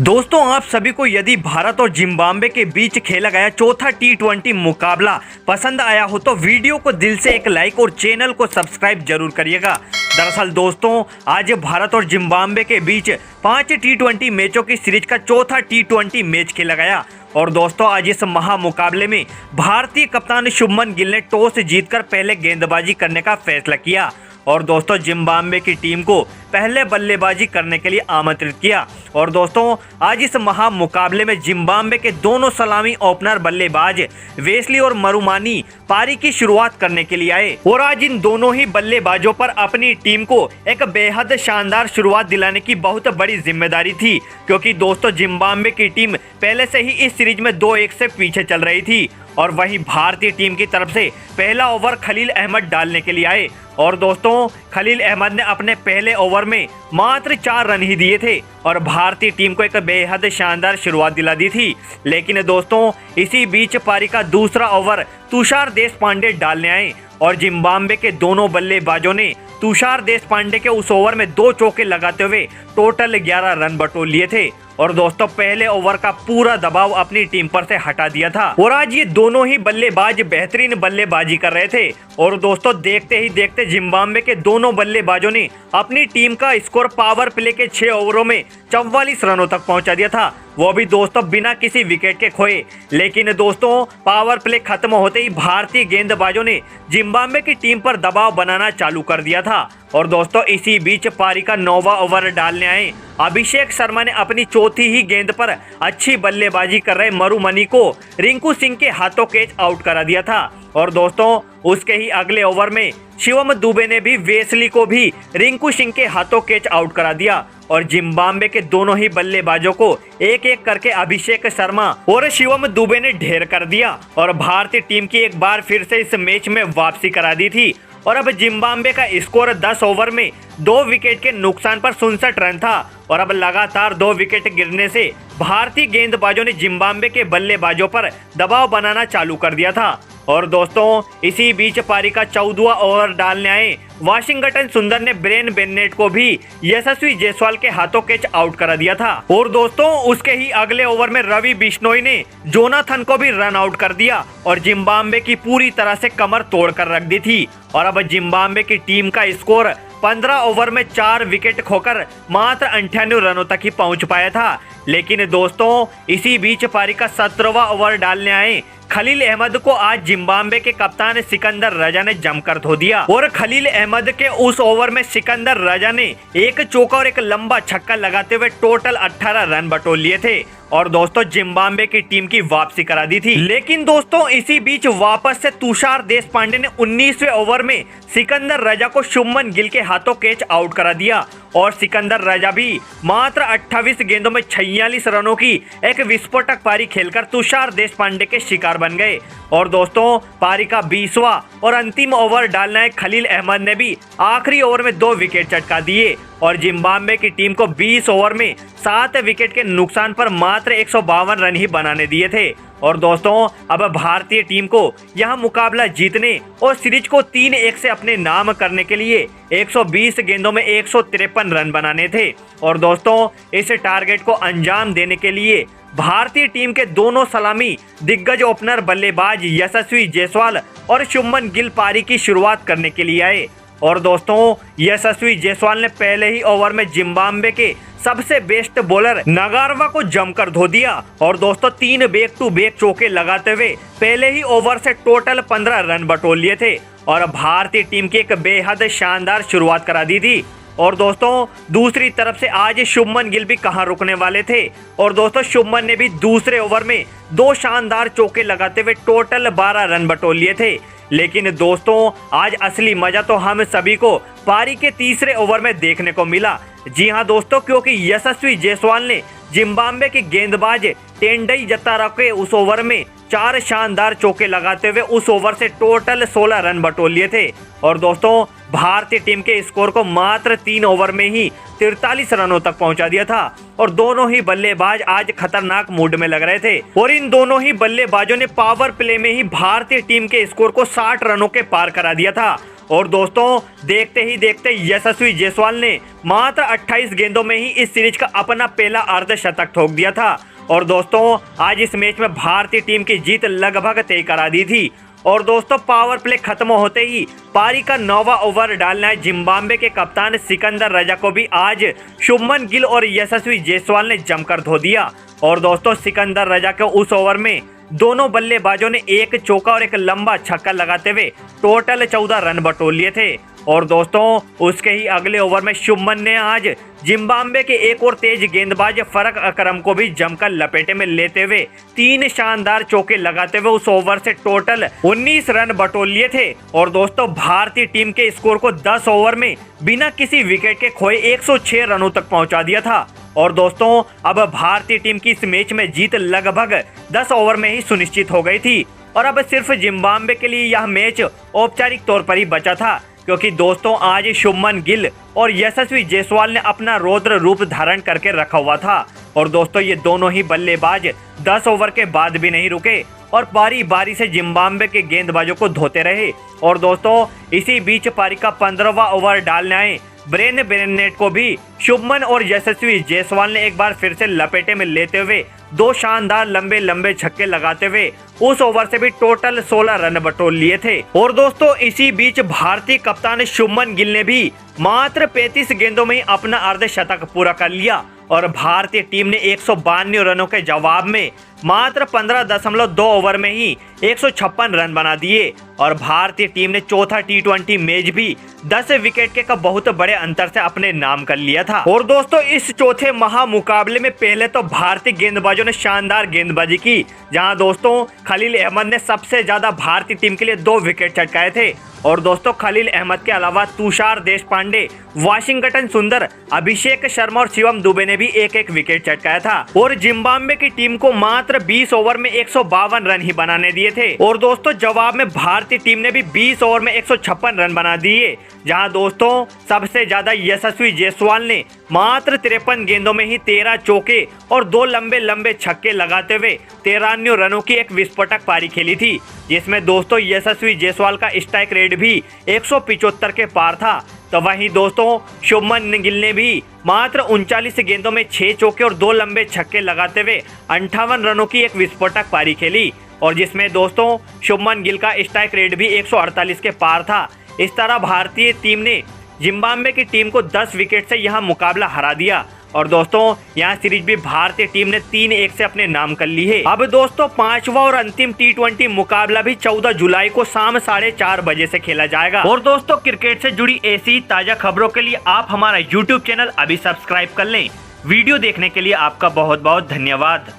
दोस्तों आप सभी को यदि भारत और जिम्बाब्वे के बीच खेला गया चौथा टी20 मुकाबला पसंद आया हो तो वीडियो को दिल से एक लाइक और चैनल को सब्सक्राइब जरूर करिएगा। दरअसल दोस्तों आज भारत और जिम्बाब्वे के बीच 5 टी20 मैचों की सीरीज का चौथा टी20 मैच खेला गया और दोस्तों आज इस महा मुकाबले में भारतीय कप्तान शुभमन गिल ने टॉस जीतकर पहले गेंदबाजी करने का फैसला किया और दोस्तों जिम्बाब्वे की टीम को पहले बल्लेबाजी करने के लिए आमंत्रित किया। और दोस्तों आज इस महा मुकाबले में जिम्बाब्वे के दोनों सलामी ओपनर बल्लेबाज वेस्ली और मरुमानी पारी की शुरुआत करने के लिए आए और आज इन दोनों ही बल्लेबाजों पर अपनी टीम को एक बेहद शानदार शुरुआत दिलाने की बहुत बड़ी जिम्मेदारी थी, क्योंकि दोस्तों जिम्बाब्वे की टीम पहले से ही इस सीरीज में 2-1 से पीछे चल रही थी और वहीं भारतीय टीम की तरफ से पहला ओवर खलील अहमद डालने के लिए आए और दोस्तों खलील अहमद ने अपने पहले ओवर में मात्र 4 रन ही दिए थे और भारतीय टीम को एक बेहद शानदार शुरुआत दिला दी थी। लेकिन दोस्तों इसी बीच पारी का दूसरा ओवर तुषार देशपांडे डालने आए और जिम्बाब्वे के दोनों बल्लेबाजों ने तुषार देशपांडे के उस ओवर में 2 चौके लगाते हुए टोटल 11 रन बटोर लिए थे और दोस्तों पहले ओवर का पूरा दबाव अपनी टीम पर से हटा दिया था और आज ये दोनों ही बल्लेबाज बेहतरीन बल्लेबाजी कर रहे थे और दोस्तों देखते ही देखते जिम्बाब्वे के दोनों बल्लेबाजों ने अपनी टीम का स्कोर पावर प्ले के 6 ओवरों में 44 रनों तक पहुंचा दिया था, वो भी दोस्तों बिना किसी विकेट के खोए। लेकिन दोस्तों पावर प्ले खत्म होते ही भारतीय गेंदबाजों ने जिम्बाब्वे की टीम पर दबाव बनाना चालू कर दिया था और दोस्तों इसी बीच पारी का 9वां ओवर डालने आए अभिषेक शर्मा ने अपनी चौथी ही गेंद पर अच्छी बल्लेबाजी कर रहे मरुमनी को रिंकू सिंह के हाथों कैच आउट करा दिया था और दोस्तों उसके ही अगले ओवर में शिवम दुबे ने भी वेस्ली को भी रिंकू सिंह के हाथों कैच आउट करा दिया और जिम्बाब्वे के दोनों ही बल्लेबाजों को एक एक करके अभिषेक शर्मा और शिवम दुबे ने ढेर कर दिया और भारतीय टीम की एक बार फिर से इस मैच में वापसी करा दी थी और अब जिम्बाब्वे का स्कोर 10 ओवर में 2 विकेट के नुकसान पर 67 रन था और अब लगातार 2 विकेट गिरने से भारतीय गेंदबाजों ने जिम्बाब्वे के बल्लेबाजों पर दबाव बनाना चालू कर दिया था और दोस्तों इसी बीच पारी का 14वां ओवर डालने आए वाशिंगटन सुंदर ने ब्रेन बेन्नेट को भी यशस्वी जायसवाल के हाथों कैच आउट करा दिया था और दोस्तों उसके ही अगले ओवर में रवि बिश्नोई ने जोनाथन को भी रन आउट कर दिया और जिम्बाब्वे की पूरी तरह से कमर तोड़ कर रख दी थी और अब जिम्बाब्वे की टीम का स्कोर 15 ओवर में 4 विकेट खोकर मात्र 98 रनों तक ही पहुंच पाया था। लेकिन दोस्तों इसी बीच पारी का 17वां ओवर डालने आए खलील अहमद को आज जिम्बाब्वे के कप्तान सिकंदर रजा ने जमकर धो दिया और खलील अहमद के उस ओवर में सिकंदर रजा ने एक चौका और एक लंबा छक्का लगाते हुए टोटल 18 रन बटोर लिए थे और दोस्तों जिम्बाब्वे की टीम की वापसी करा दी थी। लेकिन दोस्तों इसी बीच वापस से तुषार देशपांडे ने 19वें ओवर में सिकंदर रजा को शुभमन गिल के हाथों कैच आउट करा दिया और सिकंदर रजा भी मात्र 28 गेंदों में 46 रनों की एक विस्फोटक पारी खेलकर तुषार देशपांडे के शिकार बन गए और दोस्तों पारी का 20वां और अंतिम ओवर डालना है खलील अहमद ने भी आखिरी ओवर में 2 विकेट चटका दिए और जिम्बाब्वे की टीम को 20 ओवर में 7 विकेट के नुकसान पर मात्र 152 रन ही बनाने दिए थे और दोस्तों अब भारतीय टीम को यह मुकाबला जीतने और सीरीज को 3-1 से अपने नाम करने के लिए 120 गेंदों में 153 रन बनाने थे और दोस्तों इस टारगेट को अंजाम देने के लिए भारतीय टीम के दोनों सलामी दिग्गज ओपनर बल्लेबाज यशस्वी जायसवाल और शुभमन गिल पारी की शुरुआत करने के लिए आए और दोस्तों यशस्वी जायसवाल ने पहले ही ओवर में जिम्बाब्वे के सबसे बेस्ट बॉलर नगारवा को जमकर धो दिया और दोस्तों 3 बैक टू बैक चौके लगाते हुए पहले ही ओवर से टोटल 15 रन बटोर लिए थे और भारतीय टीम की एक बेहद शानदार शुरुआत करा दी थी और दोस्तों दूसरी तरफ से आज शुभमन गिल भी कहां रुकने वाले थे और दोस्तों शुभमन ने भी दूसरे ओवर में 2 शानदार चौके लगाते हुए टोटल 12 रन बटोर लिए थे। लेकिन दोस्तों आज असली मजा तो हम सभी को पारी के तीसरे ओवर में देखने को मिला। जी हां दोस्तों, क्योंकि यशस्वी जायसवाल ने जिम्बाब्वे के गेंदबाज टेंडई जतारा के उस ओवर में 4 शानदार चौके लगाते हुए उस ओवर से टोटल 16 रन बटोर लिए थे और दोस्तों भारतीय टीम के स्कोर को मात्र 3 ओवर में ही 43 रनों तक पहुंचा दिया था और दोनों ही बल्लेबाज आज खतरनाक मूड में लग रहे थे और इन दोनों ही बल्लेबाजों ने पावर प्ले में ही भारतीय टीम के स्कोर को 60 रनों के पार करा दिया था और दोस्तों देखते ही देखते यशस्वी जायसवाल ने मात्र 28 गेंदों में ही इस सीरीज का अपना पहला अर्धशतक ठोक दिया था। और दोस्तों आज इस मैच में भारतीय टीम की जीत लगभग तय करा दी थी। और दोस्तों पावर प्ले खत्म होते ही पारी का 9वां ओवर डालने आए जिम्बाब्वे के कप्तान सिकंदर रजा को भी आज शुभमन गिल और यशस्वी जायसवाल ने जमकर धो दिया। और दोस्तों सिकंदर रजा के उस ओवर में दोनों बल्लेबाजों ने एक चौका और एक लंबा छक्का लगाते हुए टोटल 14 रन बटोर लिए थे। और दोस्तों उसके ही अगले ओवर में शुभमन ने आज जिम्बाब्वे के एक और तेज गेंदबाज फरक अकरम को भी जमकर लपेटे में लेते हुए 3 शानदार चौके लगाते हुए उस ओवर से टोटल 19 रन बटोर लिए थे। और दोस्तों भारतीय टीम के स्कोर को 10 ओवर में बिना किसी विकेट के खोए 106 रनों तक पहुंचा दिया था। और दोस्तों अब भारतीय टीम की इस मैच में जीत लगभग 10 ओवर में ही सुनिश्चित हो गई थी। और अब सिर्फ जिम्बाब्वे के लिए यह मैच औपचारिक तौर पर ही बचा था, क्योंकि दोस्तों आज शुभमन गिल और यशस्वी जायसवाल ने अपना रौद्र रूप धारण करके रखा हुआ था। और दोस्तों ये दोनों ही बल्लेबाज 10 ओवर के बाद भी नहीं रुके और बारी बारी से जिम्बाब्वे के गेंदबाजों को धोते रहे। और दोस्तों इसी बीच पारी का 15वां ओवर डालने आए ब्रेन बेरेनेट को भी शुभमन और यशस्वी जायसवाल ने एक बार फिर से लपेटे में लेते हुए 2 शानदार लंबे लंबे छक्के लगाते हुए उस ओवर से भी टोटल 16 रन बटोर लिए थे। और दोस्तों इसी बीच भारतीय कप्तान शुभमन गिल ने भी मात्र 35 गेंदों में ही अपना अर्धशतक पूरा कर लिया। और भारतीय टीम ने 152 रनों के जवाब में मात्र 15.2 ओवर में ही 156 रन बना दिए। और भारतीय टीम ने चौथा T20 मैच भी 10 विकेट के का बहुत बड़े अंतर से अपने नाम कर लिया था। और दोस्तों इस चौथे महामुकाबले में पहले तो भारतीय गेंदबाजों ने शानदार गेंदबाजी की, जहां दोस्तों खलील अहमद ने सबसे ज्यादा भारतीय टीम के लिए 2 विकेट चटकाए थे। और दोस्तों खलील अहमद के अलावा तुषार देशपांडे, वाशिंगटन सुंदर, अभिषेक शर्मा और शिवम दुबे ने भी एक एक विकेट चटकाया था। और जिम्बाब्वे की टीम को मात्र 20 ओवर में 152 रन ही बनाने दिए थे। और दोस्तों जवाब में भारतीय टीम ने भी 20 ओवर में 156 रन बना दिए, जहां दोस्तों सबसे ज्यादा यशस्वी जायसवाल ने मात्र 53 गेंदों में ही 13 चौके और 2 लंबे लंबे छक्के लगाते हुए 93 रनों की एक विस्फोटक पारी खेली थी, जिसमें दोस्तों यशस्वी जायसवाल का स्ट्राइक रेट भी 175 के पार था। तो वहीं दोस्तों शुभमन गिल ने भी मात्र 39 गेंदों में 6 चौके और 2 लंबे छक्के लगाते हुए 58 रनों की एक विस्फोटक पारी खेली, और जिसमें दोस्तों शुभमन गिल का स्ट्राइक रेट भी 148 के पार था। इस तरह भारतीय टीम ने जिम्बाब्वे की टीम को 10 विकेट से यहां मुकाबला हरा दिया। और दोस्तों यहां सीरीज भी भारतीय टीम ने 3-1 से अपने नाम कर ली है। अब दोस्तों 5वां और अंतिम T20 मुकाबला भी 14 जुलाई को शाम 4:30 बजे से खेला जाएगा। और दोस्तों क्रिकेट से जुड़ी ऐसी ताजा खबरों के लिए आप हमारा YouTube चैनल अभी सब्सक्राइब कर लें। वीडियो देखने के लिए आपका बहुत बहुत धन्यवाद।